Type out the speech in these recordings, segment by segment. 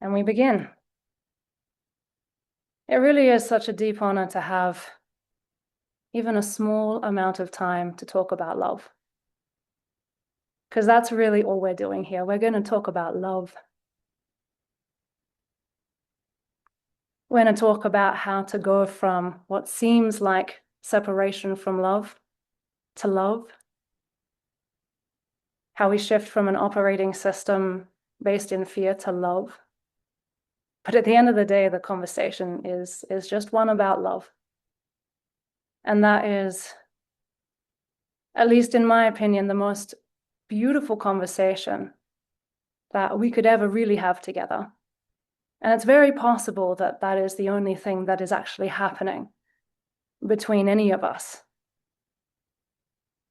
and we begin. It really is such a deep honor to have even a small amount of time to talk about love. Because that's really all we're doing here. We're going to talk about love. We're going to talk about how to go from what seems like separation from love to love. How we shift from an operating system based in fear to love. But at the end of the day, the conversation is just one about love. And that is, at least in my opinion, the most beautiful conversation that we could ever really have together. And it's very possible that that is the only thing that is actually happening between any of us.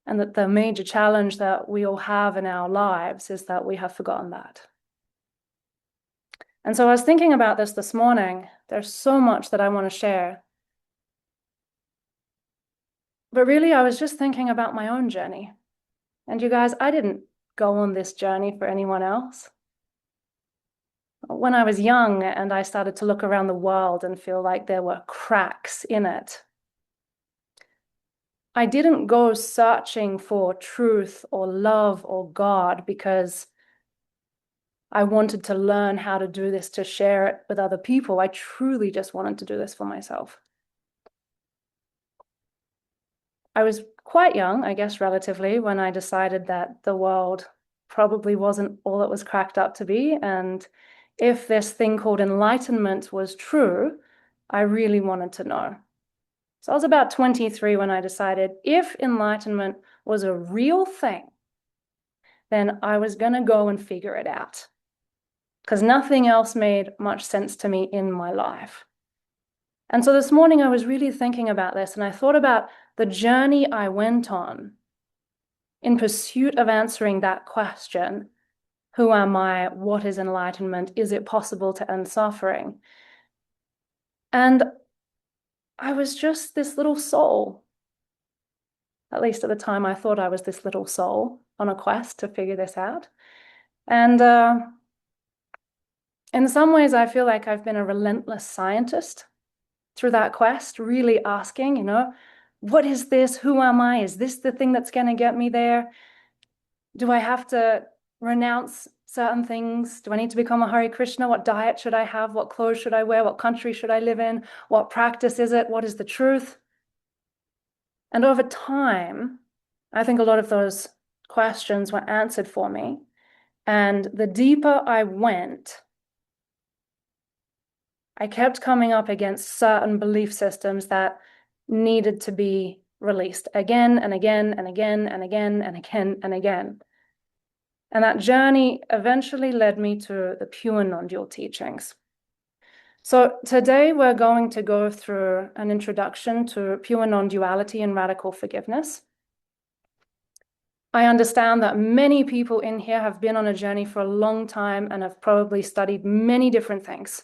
And that the major challenge that we all have in our lives is that we have forgotten that. And so I was thinking about this morning. There's so much that I want to share. But really, I was just thinking about my own journey. And you guys, I didn't go on this journey for anyone else. When I was young and I started to look around the world and feel like there were cracks in it, I didn't go searching for truth or love or God because I wanted to learn how to do this to share it with other people. I truly just wanted to do this for myself. I was quite young, I guess, relatively, when I decided that the world probably wasn't all it was cracked up to be. And if this thing called enlightenment was true, I really wanted to know. So I was about 23 when I decided if enlightenment was a real thing, then I was going to go and figure it out. Because nothing else made much sense to me in my life. And so this morning I was really thinking about this, and I thought about the journey I went on in pursuit of answering that question. Who am I? What is enlightenment? Is it possible to end suffering? And I was just this little soul. At least at the time, I thought I was this little soul on a quest to figure this out. And in some ways, I feel like I've been a relentless scientist through that quest, really asking, what is this? Who am I? Is this the thing that's going to get me there? Do I have to renounce certain things? Do I need to become a Hare Krishna? What diet should I have? What clothes should I wear? What country should I live in? What practice is it? What is the truth? And over time, I think a lot of those questions were answered for me. And the deeper I went, I kept coming up against certain belief systems that needed to be released again and again and again and again and again and again. And that journey eventually led me to the pure non-dual teachings. So today we're going to go through an introduction to pure non-duality and radical forgiveness. I understand that many people in here have been on a journey for a long time and have probably studied many different things.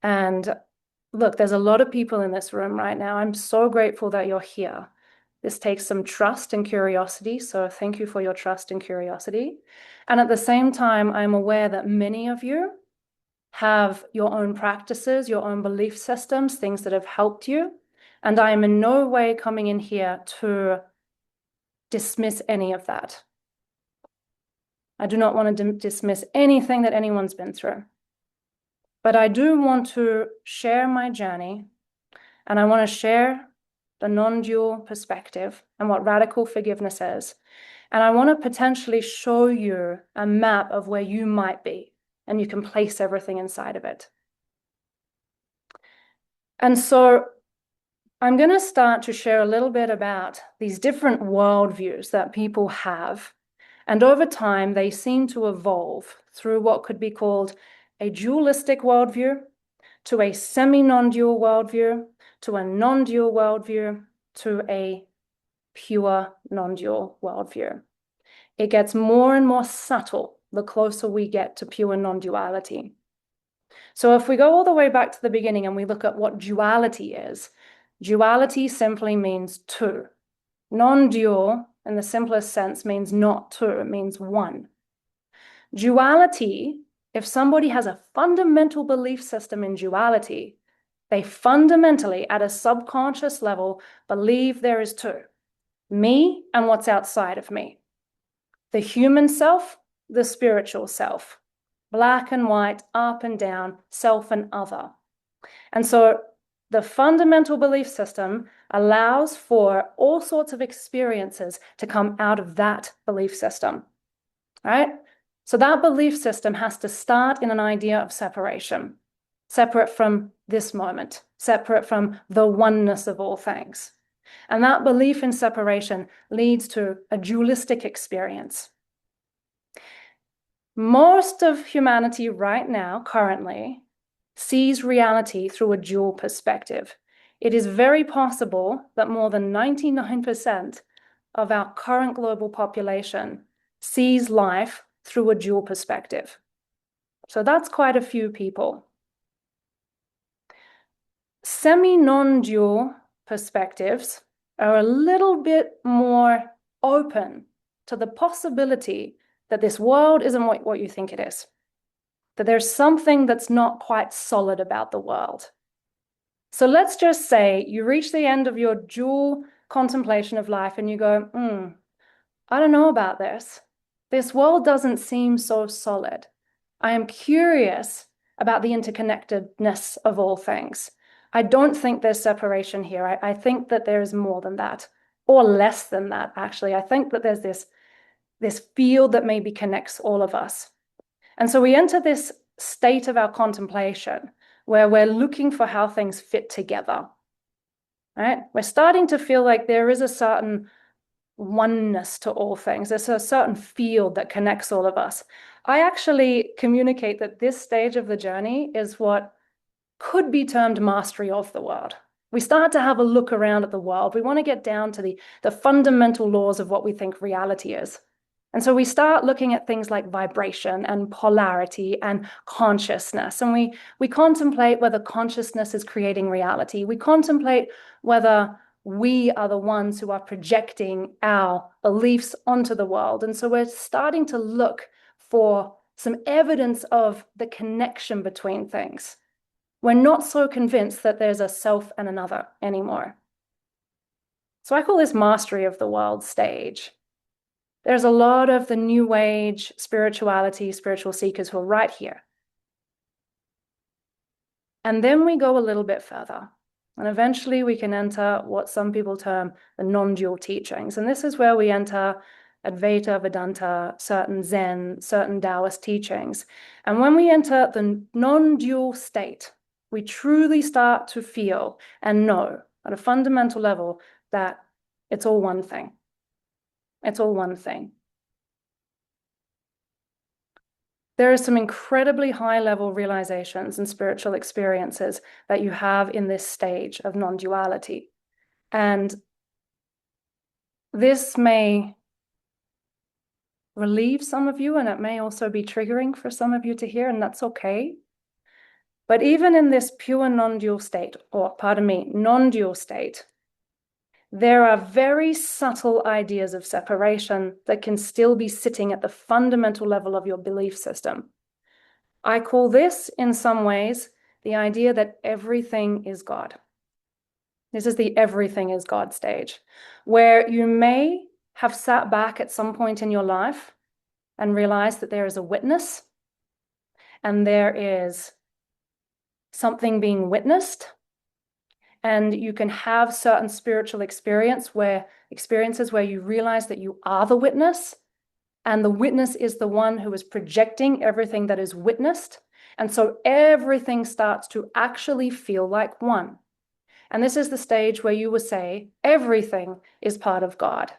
And look, there's a lot of people in this room right now. I'm so grateful that you're here. This takes some trust and curiosity, so thank you for your trust and curiosity. And at the same time, I'm aware that many of you have your own practices, your own belief systems, things that have helped you. And I am in no way coming in here to dismiss any of that. I do not want to dismiss anything that anyone's been through. But I do want to share my journey, and I want to share the non-dual perspective and what radical forgiveness is. And I want to potentially show you a map of where you might be, and you can place everything inside of it. And so I'm going to start to share a little bit about these different worldviews that people have. And over time, they seem to evolve through what could be called a dualistic worldview, to a semi-non-dual worldview, to a non-dual worldview, to a pure non-dual worldview. It gets more and more subtle the closer we get to pure non-duality. So if we go all the way back to the beginning and we look at what duality is, duality simply means two. Non-dual, in the simplest sense, means not two, it means one. Duality if somebody has a fundamental belief system in duality, they fundamentally, at a subconscious level, believe there is two: me and what's outside of me, the human self, the spiritual self, black and white, up and down, self and other. And so the fundamental belief system allows for all sorts of experiences to come out of that belief system, right? So that belief system has to start in an idea of separation, separate from this moment, separate from the oneness of all things. And that belief in separation leads to a dualistic experience. Most of humanity right now, currently, sees reality through a dual perspective. It is very possible that more than 99% of our current global population sees life through a dual perspective. So that's quite a few people. Semi-non-dual perspectives are a little bit more open to the possibility that this world isn't what you think it is, that there's something that's not quite solid about the world. So let's just say you reach the end of your dual contemplation of life and you go, I don't know about this. This world doesn't seem so solid. I am curious about the interconnectedness of all things. I don't think there's separation here. I think that there is more than that, or less than that, actually. I think that there's this field that maybe connects all of us. And so we enter this state of our contemplation where we're looking for how things fit together, right? We're starting to feel like there is a certain oneness to all things. There's a certain field that connects all of us. I actually communicate that this stage of the journey is what could be termed mastery of the world. We start to have a look around at the world. We want to get down to the fundamental laws of what we think reality is. And so we start looking at things like vibration and polarity and consciousness. And we contemplate whether consciousness is creating reality. We contemplate whether we are the ones who are projecting our beliefs onto the world. And so we're starting to look for some evidence of the connection between things. We're not so convinced that there's a self and another anymore. So I call this mastery of the world stage. There's a lot of the new age spirituality, spiritual seekers who are right here. And then we go a little bit further. And eventually we can enter what some people term the non-dual teachings. And this is where we enter Advaita, Vedanta, certain Zen, certain Taoist teachings. And when we enter the non-dual state, we truly start to feel and know at a fundamental level that it's all one thing. It's all one thing. There are some incredibly high-level realizations and spiritual experiences that you have in this stage of non-duality. And this may relieve some of you, and it may also be triggering for some of you to hear, and that's okay. But even in this pure non-dual state, or pardon me, non-dual state, there are very subtle ideas of separation that can still be sitting at the fundamental level of your belief system. I call this, in some ways, the idea that everything is God. This is the everything is God stage, where you may have sat back at some point in your life and realized that there is a witness and there is something being witnessed. And you can have certain spiritual experiences where you realize that you are the witness, and the witness is the one who is projecting everything that is witnessed. And so everything starts to actually feel like one. And this is the stage where you will say, everything is part of God.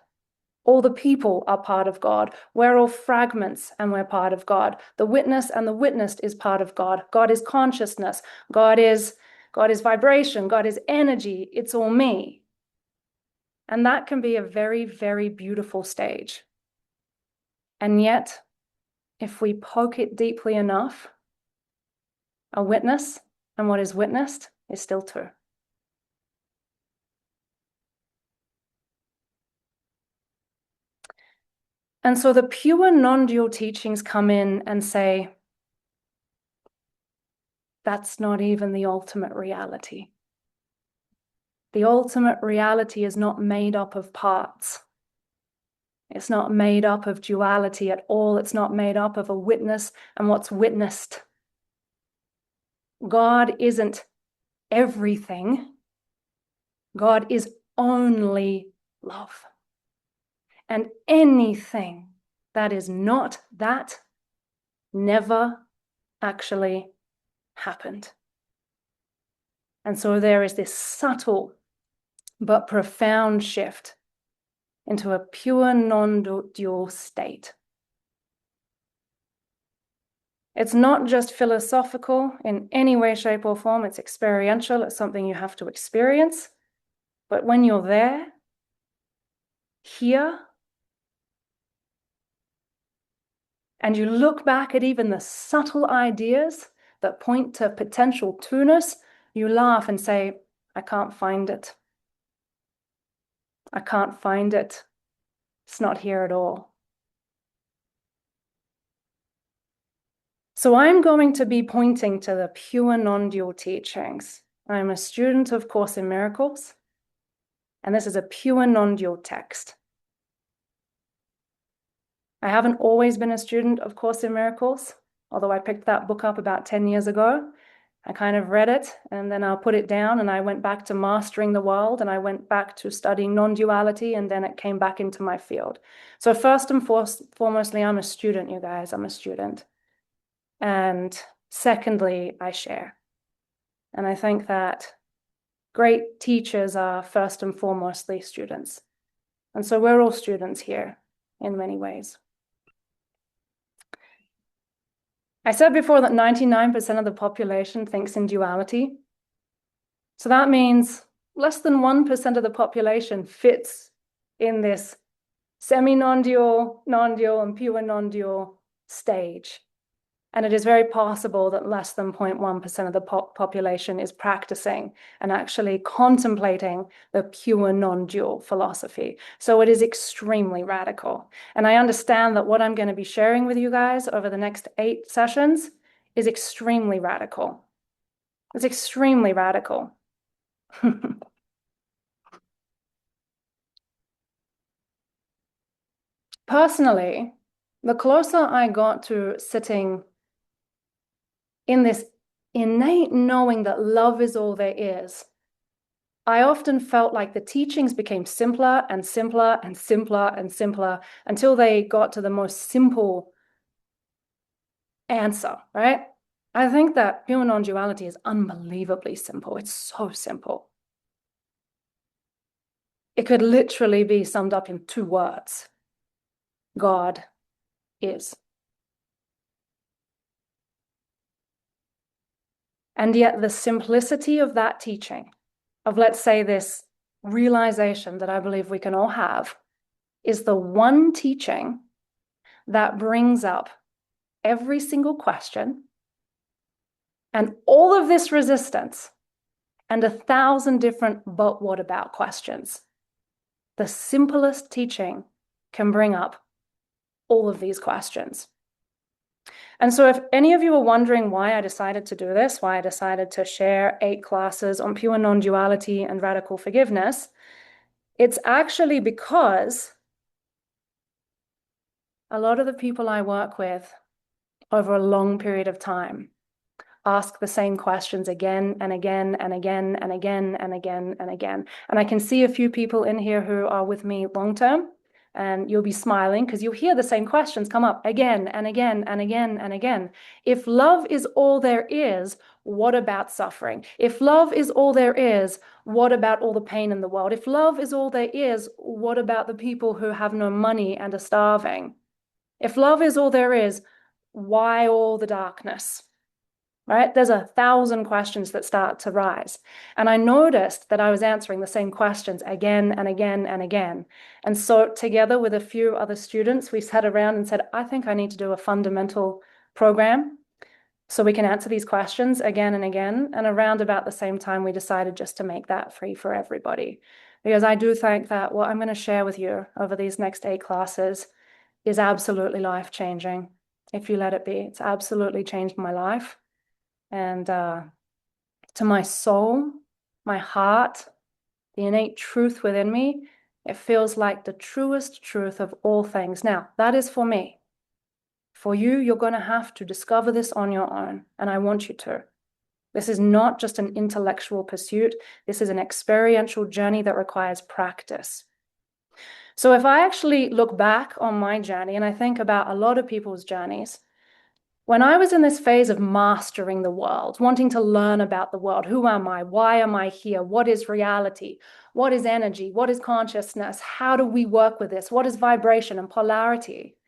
All the people are part of God. We're all fragments and we're part of God. The witness and the witnessed is part of God. God is consciousness. God is vibration. God is energy. It's all me. And that can be a very, very beautiful stage. And yet, if we poke it deeply enough, a witness and what is witnessed is still two. And so the pure non-dual teachings come in and say, that's not even the ultimate reality. The ultimate reality is not made up of parts. It's not made up of duality at all. It's not made up of a witness and what's witnessed. God isn't everything. God is only love. And anything that is not that never actually happened. And so there is this subtle but profound shift into a pure non-dual state. It's not just philosophical in any way, shape, or form. It's experiential. It's something you have to experience. But when you're there, here, and you look back at even the subtle ideas that point to potential two-ness, you laugh and say, I can't find it. I can't find it. It's not here at all. So I'm going to be pointing to the pure non-dual teachings. I'm a student of Course in Miracles, and this is a pure non-dual text. I haven't always been a student of Course in Miracles, although I picked that book up about 10 years ago. I kind of read it, and then I'll put it down, and I went back to mastering the world, and I went back to studying non-duality, and then it came back into my field. So first and foremostly, I'm a student, you guys. I'm a student. And secondly, I share. And I think that great teachers are first and foremostly students. And so we're all students here in many ways. I said before that 99% of the population thinks in duality. So that means less than 1% of the population fits in this semi-non-dual, non-dual, and pure non-dual stage. And it is very possible that less than 0.1% of the population is practicing and actually contemplating the pure non-dual philosophy. So it is extremely radical. And I understand that what I'm going to be sharing with you guys over the next 8 sessions is extremely radical. It's extremely radical. Personally, the closer I got to sitting in this innate knowing that love is all there is, I often felt like the teachings became simpler and simpler and simpler and simpler until they got to the most simple answer, right? I think that pure non-duality is unbelievably simple. It's so simple. It could literally be summed up in 2 words. God is. And yet the simplicity of that teaching, of let's say this realization that I believe we can all have, is the one teaching that brings up every single question and all of this resistance and 1,000 different but what about questions. The simplest teaching can bring up all of these questions. And so if any of you are wondering why I decided to do this, why I decided to share 8 classes on pure non-duality and radical forgiveness, it's actually because a lot of the people I work with over a long period of time ask the same questions again and again and again and again and again and again. And I can see a few people in here who are with me long term, and you'll be smiling because you'll hear the same questions come up again and again and again and again. If love is all there is, what about suffering? If love is all there is, what about all the pain in the world? If love is all there is, what about the people who have no money and are starving? If love is all there is, why all the darkness? Right? There's 1,000 questions that start to rise. And I noticed that I was answering the same questions again and again and again. And so together with a few other students, we sat around and said, I think I need to do a fundamental program so we can answer these questions again and again. And around about the same time, we decided just to make that free for everybody. Because I do think that what I'm going to share with you over these next 8 classes is absolutely life-changing. If you let it be, it's absolutely changed my life. And to my soul, my heart, the innate truth within me, it feels like the truest truth of all things. Now, that is for me. For you, you're going to have to discover this on your own, and I want you to. This is not just an intellectual pursuit. This is an experiential journey that requires practice. So if I actually look back on my journey, and I think about a lot of people's journeys, when I was in this phase of mastering the world, wanting to learn about the world, who am I? Why am I here? What is reality? What is energy? What is consciousness? How do we work with this? What is vibration and polarity?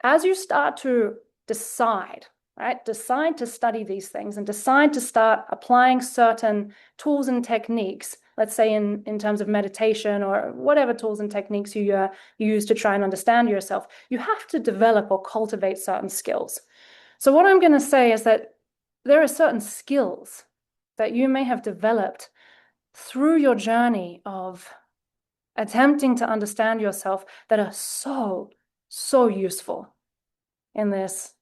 As you start to decide, right? Decide to study these things and decide to start applying certain tools and techniques, let's say in terms of meditation or whatever tools and techniques you use to try and understand yourself, you have to develop or cultivate certain skills. So what I'm going to say is that there are certain skills that you may have developed through your journey of attempting to understand yourself that are so, so useful in this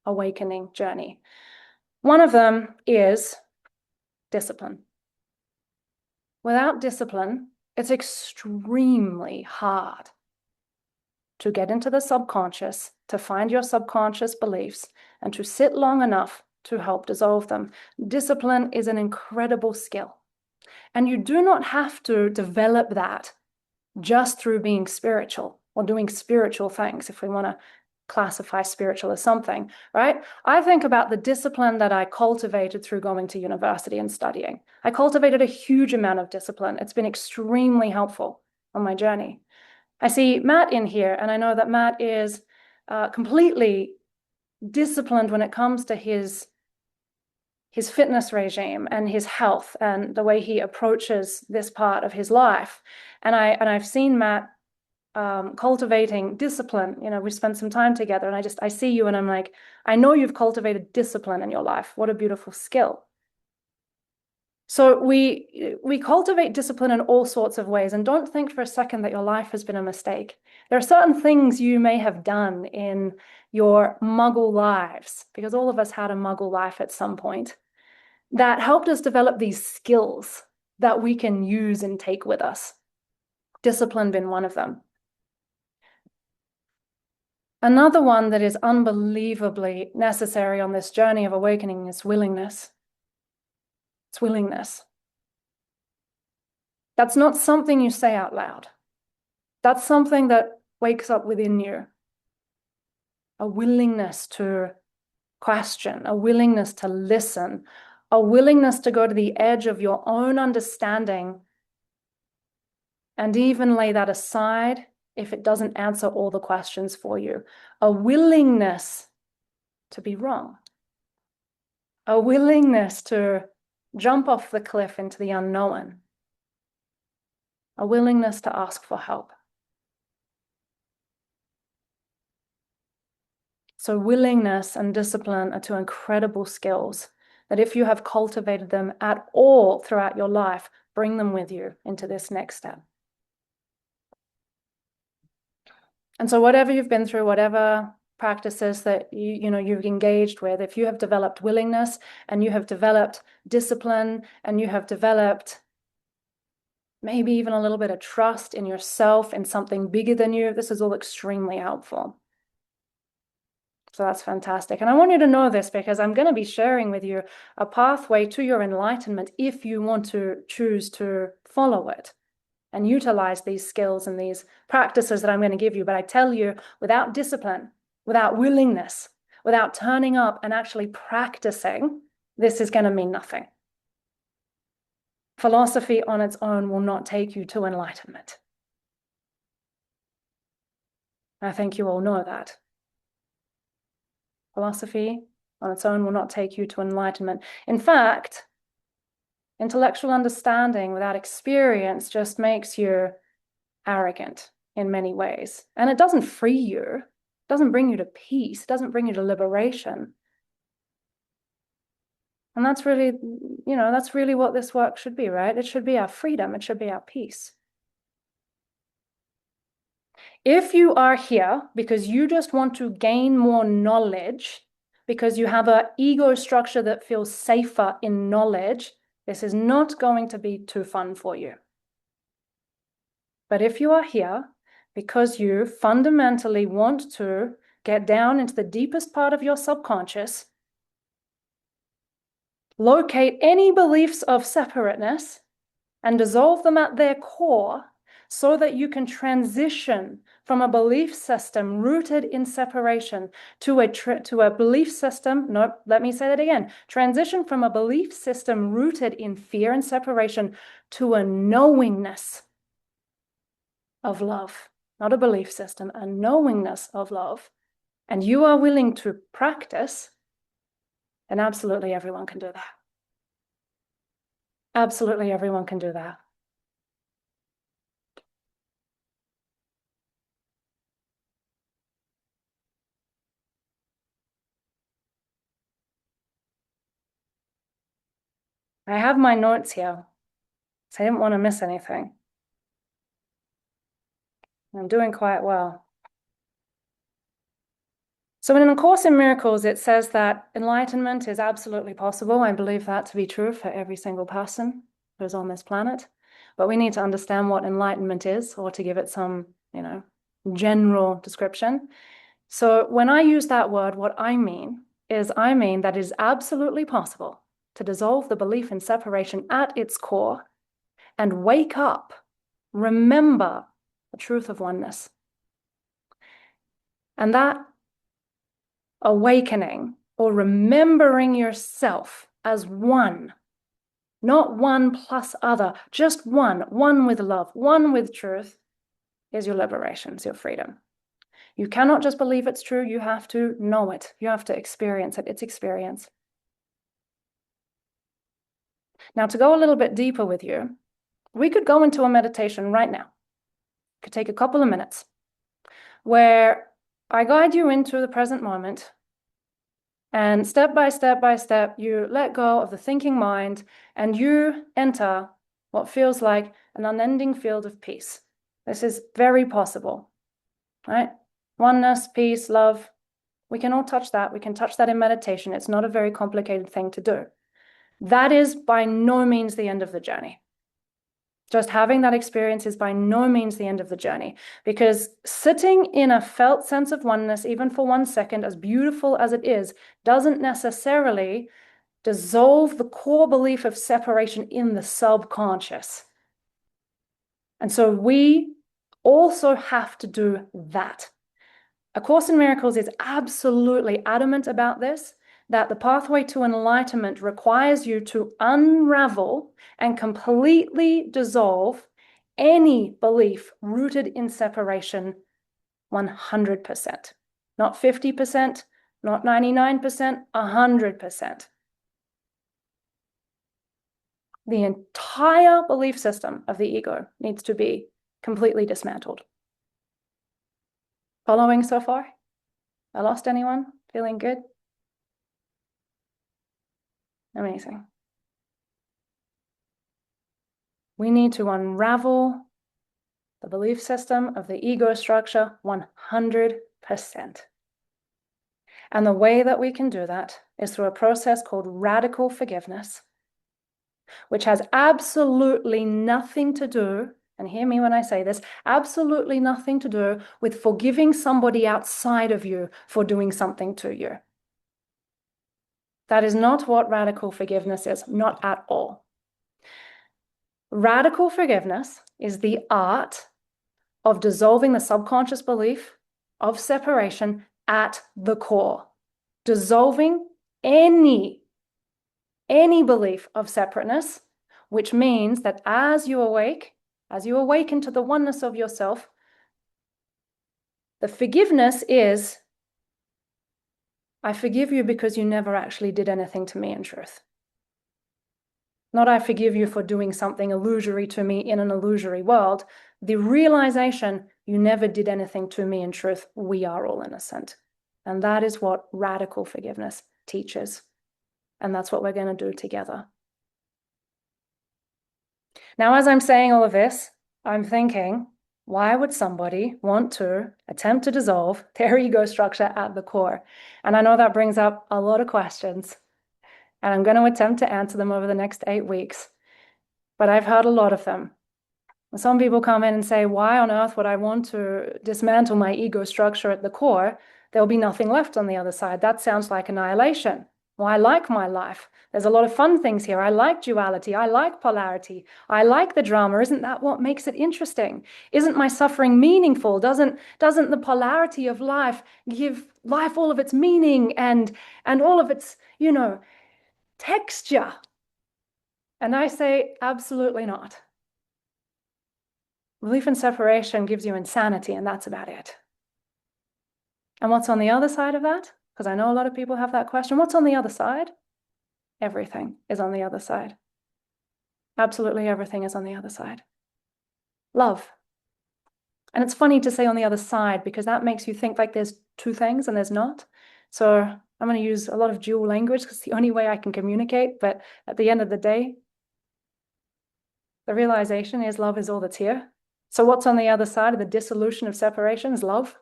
awakening journey. One of them is discipline. Without discipline, it's extremely hard to get into the subconscious, to find your subconscious beliefs, and to sit long enough to help dissolve them. Discipline is an incredible skill. And you do not have to develop that just through being spiritual or doing spiritual things, if we want to classify spiritual as something, right? I think about the discipline that I cultivated through going to university and studying. I cultivated a huge amount of discipline. It's been extremely helpful on my journey. I see Matt in here, and I know that Matt is completely disciplined when it comes to his fitness regime and his health and the way he approaches this part of his life. And I've seen Matt cultivating discipline. You know, we spent some time together, and I see you, and I'm like, I know you've cultivated discipline in your life. What a beautiful skill. So we cultivate discipline in all sorts of ways, and don't think for a second that your life has been a mistake. There are certain things you may have done in your muggle lives, because all of us had a muggle life at some point, that helped us develop these skills that we can use and take with us. Discipline being one of them. Another one that is unbelievably necessary on this journey of awakening is willingness. It's willingness. That's not something you say out loud. That's something that wakes up within you. A willingness to question, a willingness to listen, a willingness to go to the edge of your own understanding and even lay that aside if it doesn't answer all the questions for you. A willingness to be wrong. A willingness to jump off the cliff into the unknown. A willingness to ask for help. So willingness and discipline are two incredible skills that if you have cultivated them at all throughout your life, bring them with you into this next step. And so whatever you've been through, whatever practices that you've engaged with, if you have developed willingness and you have developed discipline and you have developed maybe even a little bit of trust in yourself, in something bigger than you, this is all extremely helpful. So that's fantastic. And I want you to know this because I'm going to be sharing with you a pathway to your enlightenment if you want to choose to follow it and utilize these skills and these practices that I'm going to give you. But I tell you, without discipline, without willingness, without turning up and actually practicing, this is going to mean nothing. Philosophy on its own will not take you to enlightenment. I think you all know that. Philosophy on its own will not take you to enlightenment. In fact, intellectual understanding without experience just makes you arrogant in many ways. And it doesn't free you. It doesn't bring you to peace. It doesn't bring you to liberation. And that's really, that's really what this work should be, right? It should be our freedom. It should be our peace. If you are here because you just want to gain more knowledge, because you have an ego structure that feels safer in knowledge, this is not going to be too fun for you. But if you are here because you fundamentally want to get down into the deepest part of your subconscious, locate any beliefs of separateness and dissolve them at their core so that you can transition from a belief system rooted in separation to a belief system, no, let me say that again, transition from a belief system rooted in fear and separation to a knowingness of love, not a belief system, a knowingness of love, and you are willing to practice, then absolutely everyone can do that. Absolutely everyone can do that. I have my notes here, so I didn't want to miss anything. I'm doing quite well. So in A Course in Miracles, it says that enlightenment is absolutely possible. I believe that to be true for every single person who's on this planet. But we need to understand what enlightenment is, or to give it some, general description. So when I use that word, what I mean that it is absolutely possible to dissolve the belief in separation at its core and wake up, remember the truth of oneness. And that awakening, or remembering yourself as one, not one plus other, just one with love, one with truth, is your liberation, is your freedom. You cannot just believe it's true, you have to know it. You have to experience it. It's experience. Now, to go a little bit deeper with you, we could go into a meditation right now. It could take a couple of minutes, where I guide you into the present moment, and step by step, you let go of the thinking mind, and you enter what feels like an unending field of peace. This is very possible, right? Oneness, peace, love. We can all touch that. We can touch that in meditation. It's not a very complicated thing to do. That is by no means the end of the journey. Just having that experience is by no means the end of the journey, because sitting in a felt sense of oneness, even for 1 second, as beautiful as it is, doesn't necessarily dissolve the core belief of separation in the subconscious. And so we also have to do that. A Course in Miracles is absolutely adamant about this, that the pathway to enlightenment requires you to unravel and completely dissolve any belief rooted in separation 100%. Not 50%, not 99%, 100%. The entire belief system of the ego needs to be completely dismantled. Following so far? I lost anyone? Feeling good? Amazing. We need to unravel the belief system of the ego structure 100%. And the way that we can do that is through a process called radical forgiveness, which has absolutely nothing to do, and hear me when I say this, absolutely nothing to do with forgiving somebody outside of you for doing something to you. That is not what radical forgiveness is, not at all. Radical forgiveness is the art of dissolving the subconscious belief of separation at the core. Dissolving any belief of separateness, which means that as you awaken to the oneness of yourself, the forgiveness is, I forgive you because you never actually did anything to me in truth. Not I forgive you for doing something illusory to me in an illusory world. The realization you never did anything to me in truth, we are all innocent. And that is what radical forgiveness teaches. And that's what we're going to do together. Now, as I'm saying all of this, I'm thinking, Why would somebody want to attempt to dissolve their ego structure at the core? And I know that brings up a lot of questions, and I'm going to attempt to answer them over the next 8 weeks, but I've heard a lot of them. Some people come in and say, why on earth would I want to dismantle my ego structure at the core? There'll be nothing left on the other side. That sounds like annihilation. Well, I like my life. There's a lot of fun things here. I like duality. I like polarity. I like the drama. Isn't that what makes it interesting? Isn't my suffering meaningful? Doesn't the polarity of life give life all of its meaning and all of its, texture? And I say, absolutely not. Belief in separation gives you insanity, and that's about it. And what's on the other side of that? Because I know a lot of people have that question. What's on the other side? Everything is on the other side. Absolutely everything is on the other side. Love. And it's funny to say on the other side because that makes you think like there's two things and there's not. So I'm going to use a lot of dual language because it's the only way I can communicate. But at the end of the day, the realization is love is all that's here. So what's on the other side of the dissolution of separation is love.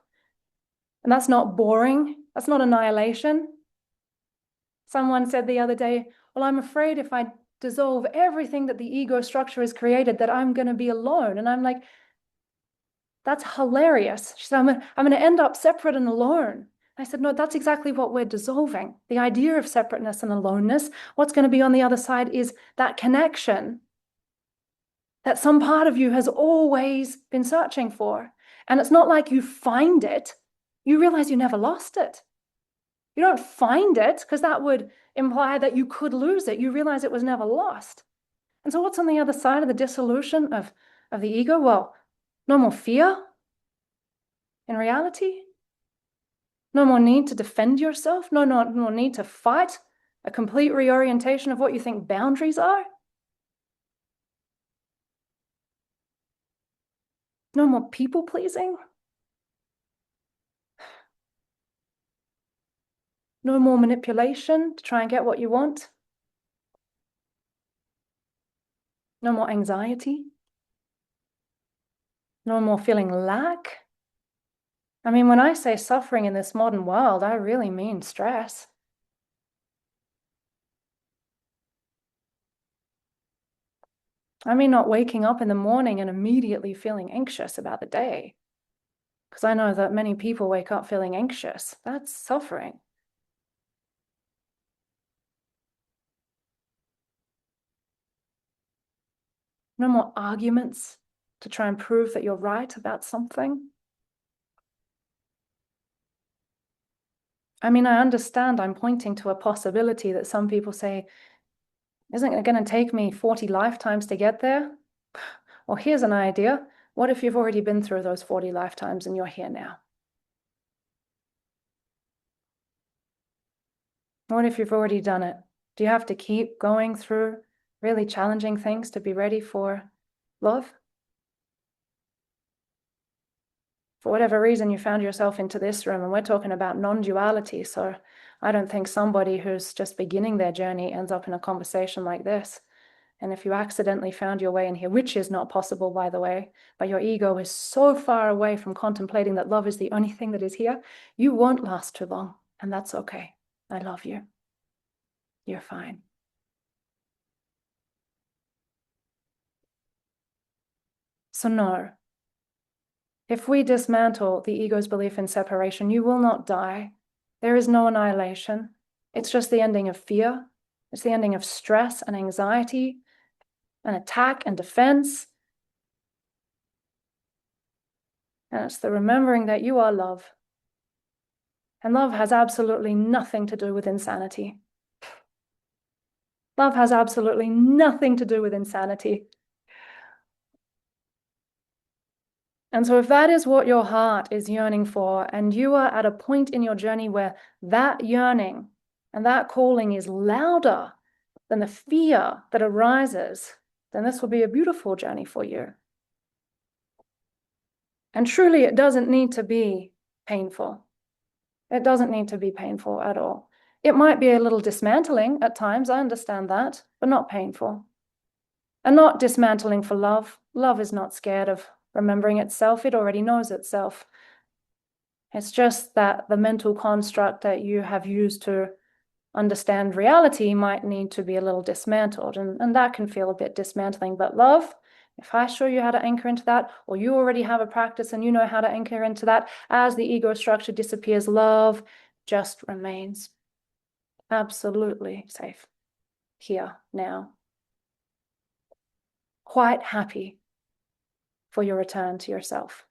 And that's not boring. That's not annihilation. Someone said the other day, well, I'm afraid if I dissolve everything that the ego structure has created, that I'm going to be alone. And I'm like, that's hilarious. She said, I'm going to end up separate and alone. I said, no, that's exactly what we're dissolving. The idea of separateness and aloneness. What's going to be on the other side is that connection that some part of you has always been searching for. And it's not like you find it. You realize you never lost it. You don't find it because that would imply that you could lose it. You realize it was never lost. And so what's on the other side of the dissolution of the ego? Well, no more fear in reality. No more need to defend yourself. No more need to fight. A complete reorientation of what you think boundaries are. No more people pleasing. No more manipulation to try and get what you want. No more anxiety. No more feeling lack. I mean, when I say suffering in this modern world, I really mean stress. I mean, not waking up in the morning and immediately feeling anxious about the day. Because I know that many people wake up feeling anxious. That's suffering. No more arguments to try and prove that you're right about something. I mean, I understand I'm pointing to a possibility that some people say, isn't it going to take me 40 lifetimes to get there? Well, here's an idea. What if you've already been through those 40 lifetimes and you're here now? What if you've already done it? Do you have to keep going through really challenging things to be ready for love? For whatever reason, you found yourself into this room, and we're talking about non-duality. So I don't think somebody who's just beginning their journey ends up in a conversation like this. And if you accidentally found your way in here, which is not possible, by the way, but your ego is so far away from contemplating that love is the only thing that is here, you won't last too long. And that's okay. I love you. You're fine. So no, if we dismantle the ego's belief in separation, you will not die. There is no annihilation. It's just the ending of fear. It's the ending of stress and anxiety and attack and defense. And it's the remembering that you are love. And love has absolutely nothing to do with insanity. Love has absolutely nothing to do with insanity. And so if that is what your heart is yearning for, and you are at a point in your journey where that yearning and that calling is louder than the fear that arises, then this will be a beautiful journey for you. And truly, it doesn't need to be painful. It doesn't need to be painful at all. It might be a little dismantling at times, I understand that, but not painful. And not dismantling for love. Love is not scared of remembering itself, it already knows itself. It's just that the mental construct that you have used to understand reality might need to be a little dismantled, and that can feel a bit dismantling. But love, if I show you how to anchor into that, or you already have a practice and you know how to anchor into that, as the ego structure disappears, love just remains absolutely safe here now. Quite happy for your return to yourself.